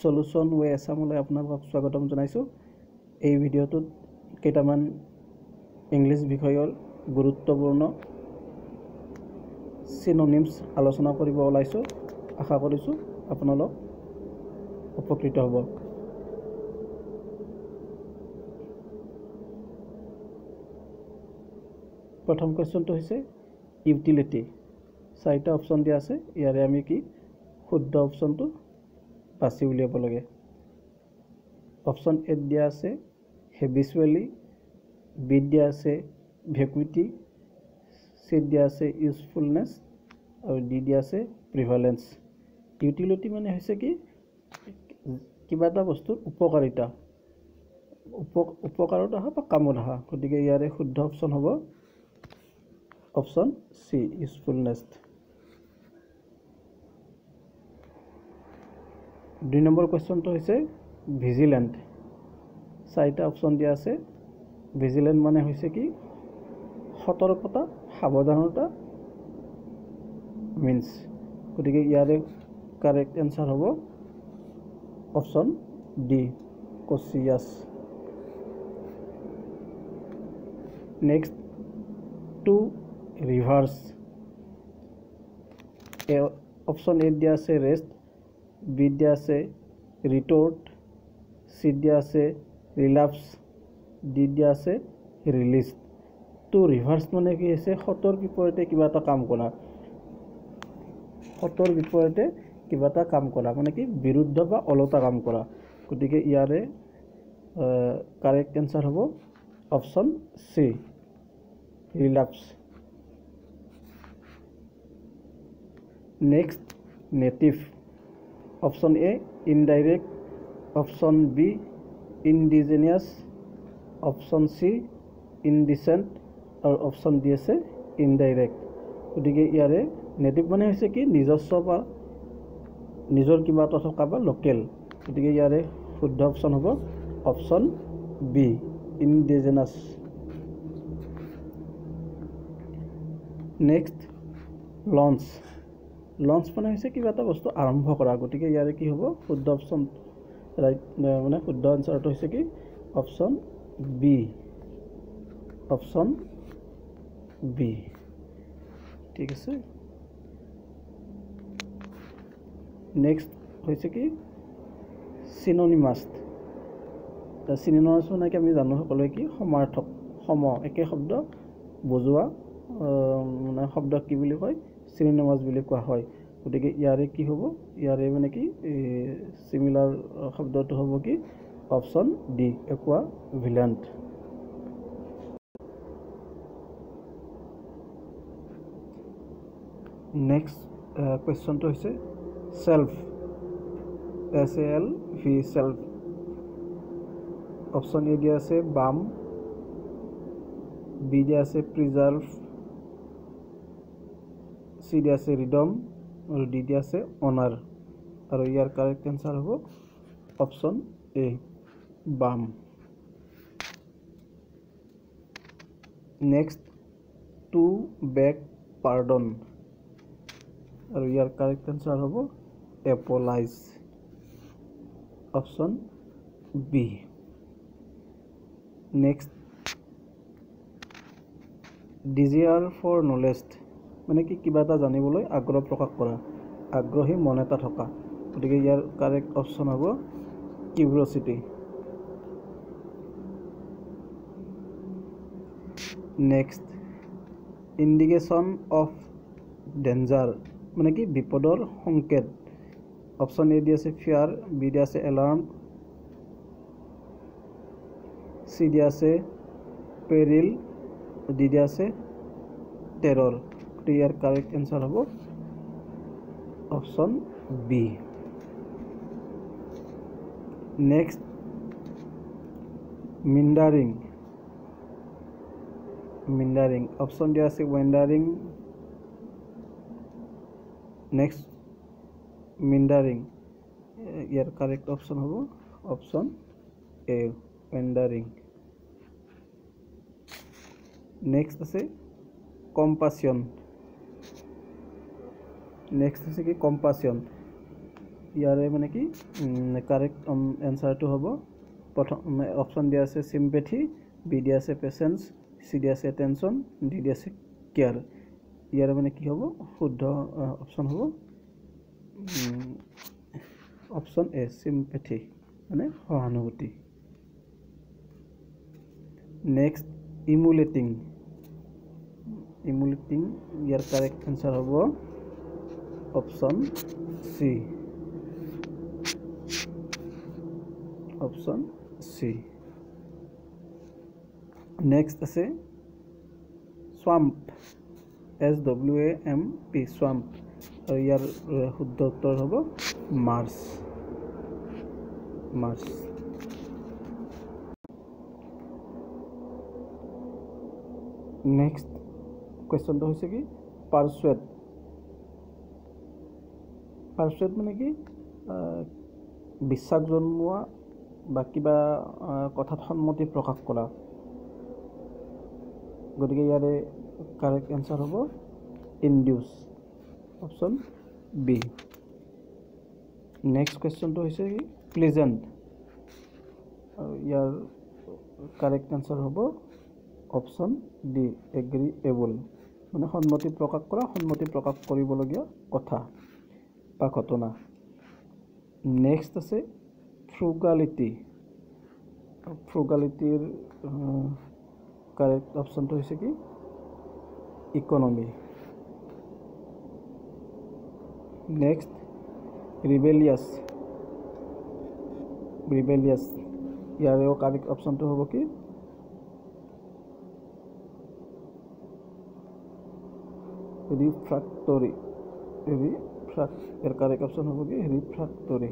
Solution ৱে আসামলৈ আপোনালোকক স্বাগতম জনাইছো। এই ভিডিঅ'টোত কেইটামান ইংলিছ বিষয়ৰ গুৰুত্বপূৰ্ণ সিনোনিমছ আলোচনা কৰিব ওলাইছো। আশা কৰিছো আপোনালোক উপকৃত হ'ব। প্ৰথম কোৱেশ্চনটো হৈছে ইউটিলিটি। চাৰিটা অপচন দিয়া আছে, ইয়াৰে আমি কি শুদ্ধ অপচনটো বাছি উলিয়াব লাগে। অপচন এ দিয়া আছে হেবিচুৱেলি, বি দিয়া আছে ভেকুইটি, সি দিয়া আছে ইউজফুলনেছ আৰু ডি দিয়া আছে প্ৰিভালেন্স। ইউটিলিটি মানে হৈছে কি কিবা এটা বস্তুৰ উপকাৰিতা, উপকাৰত অহা বা কামত অহা। গতিকে ইয়াৰে শুদ্ধ অপচন হ'ব অপচন সি ইউজফুলনেছ। 2 নম্বৰ কোৱেশ্চনটো হৈছে ভিজিলেণ্ট। চাৰিটা অপচন দিয়া আছে। ভিজিলেণ্ট মানে হৈছে কি সতৰ্কতা, সাৱধানতা মিন্স। গতিকে ইয়াৰে কাৰেক্ট এনসাৰ হ'ব option D cautious. Next to reverse. Option A দিয়া আছে ৰেষ্ট, বি দিয়া আছে ৰিটৰ্ট, সি দিয়া আছে ৰিলাপস, ডি দিয়া আছে ৰিলিজ। টু ৰিভাৰ্স মানে কি হৈছে সতৰ বিপৰীতে কিবা এটা কাম কৰা, সতৰ বিপৰীতে কিবা এটা কাম কৰা মানে কি বিৰুদ্ধ বা ওলোটা কাম কৰা। গতিকে ইয়াৰে কাৰেক্ট এনসাৰ হ'ব option C relapse. Next native. Option A indirect, option B indigenous, option C indecent আৰু অপচন ডি আছে ইনডাইৰেক্ট। গতিকে ইয়াৰে নেটিভ মানে হৈছে কি নিজস্ব বা নিজৰ কিবা এটা থকা বা লোকেল। গতিকে ইয়াৰে শুদ্ধ অপচন হ'ব option B indigenous. Next launch. Launch মানে হৈছে কিবা এটা বস্তু আৰম্ভ কৰা। গতিকে ইয়াৰে কি হ'ব শুদ্ধ অপচন ৰাইট মানে শুদ্ধ আনসাৰটো হৈছে কি অপচন বি, অপচন বি। ঠিক আছে। নেক্সট হৈছে কি চিনোনিমাছ। চিনোনিমাছ মানে কি আমি জানো সকলোৱে কি সমাৰ্থক, সম একে শব্দ বুজোৱা মানে শব্দ কি বুলি কয় চিনোনিমাছ বুলি কোৱা হয়। গতিকে ইয়াৰে কি হ'ব ইয়াৰে মানে কি সিমিলাৰ শব্দটো হ'ব কি অপচন ডি ইকুইভেলেন্ট। নেক্সট কুৱেশ্চনটো হৈছে self, SELF self. Option A দিয়া আছে বাম, বি দিয়া আছে প্ৰিজাৰ্ভ, সি দিয়া আছে ৰিডম আৰু ডি দিয়া আছে অনাৰ। আৰু ইয়াৰ কাৰেক্ট এনসাৰ হ'ব অপচন এ বাম। নেক্সট টু বেগ পাৰ্ডন আৰু ইয়াৰ কাৰেক্ট এনসাৰ হ'ব apologise, option B. Next desire for knowledge মানে কি কিবা এটা জানিবলৈ আগ্ৰহ প্ৰকাশ কৰা, আগ্ৰহী মন এটা থকা। গতিকে ইয়াৰ কাৰেক্ট অপচন হ'ব কিউৰিঅচিটি। নেক্সট ইণ্ডিকেশ্যন অফ ডেঞ্জাৰ মানে কি বিপদৰ সংকেত। অপচন এ দি আছে ফিয়াৰ, বি দি আছে এলাৰ্ম, সি দি আছে পেৰিল, ডি দি আছে টেৰৰ। ইয়াৰ কাৰেক্ট এনসাৰ হ'ব অপচন বি। নেক্সট মিণ্ডাৰিং। মিণ্ডাৰিং অপচন দিয়া আছে ৱেণ্ডাৰিং, নেক্সট মিণ্ডাৰিং। ইয়াৰ কাৰেক্ট অপচন হ'ব অপচন এ ৱেণ্ডাৰিং। নেক্সট আছে কম্পাছন। নেক্সট হৈছে কি কম্পাছন। ইয়াৰে মানে কি কাৰেক্ট এনচাৰটো হ'ব প্ৰথম অপশ্যন দিয়া আছে চিম্পেথি, বি দিয়া আছে পেচেঞ্চ, চি দিয়া আছে এটেনশ্যন, ডি দিয়া আছে কেয়াৰ। ইয়াৰে মানে কি হ'ব শুদ্ধ অপশ্যন হ'ব অপশ্যন এ চিম্পেথি মানে সহানুভূতি। নেক্সট ইমুলেটিং। ইমুলেটিং ইয়াৰ কাৰেক্ট এনচাৰ হ'ব option C, option C. Next আছে স্বাম্প, SWAMP স্বাম্প, আৰু ইয়াৰ শুদ্ধ উত্তৰ হ'ব মাৰ্চ, মাৰ্চ। নেক্সট কুৱেশ্যনটো হৈছে কি পাৰ্চুৱেট। পাৰ্চুৱেট মানে কি বিশ্বাস জন্মোৱা বা কিবা কথাত সন্মতি প্ৰকাশ কৰা। গতিকে ইয়াৰে কাৰেক্ট এনচাৰ হ'ব ইনডিউচ, অপশ্যন বি। নেক্সট কুৱেশ্যনটো হৈছে কি প্লেজেণ্ট, আৰু ইয়াৰ কাৰেক্ট এনচাৰ হ'ব অপশ্যন ডি এগ্ৰিএবল, মানে সন্মতি প্ৰকাশ কৰা, সন্মতি প্ৰকাশ কৰিবলগীয়া কথা বা ঘটনা। নেক্সট আছে ফ্ৰুগালিটি। ফ্ৰুগালিটিৰ কাৰেক্ট অপশ্যনটো হৈছে কি ইকনমি। নেক্সট ৰিবেলিয়াছ, ৰিবেলিয়াছ ইয়াৰেও কাৰেক্ট অপশ্যনটো হ'ব কি ৰিফ্ৰেক্টৰী। ইয়াৰ কাৰেক্ট অপশ্যন হ'ব কি ৰিফ্ৰেক্টৰী।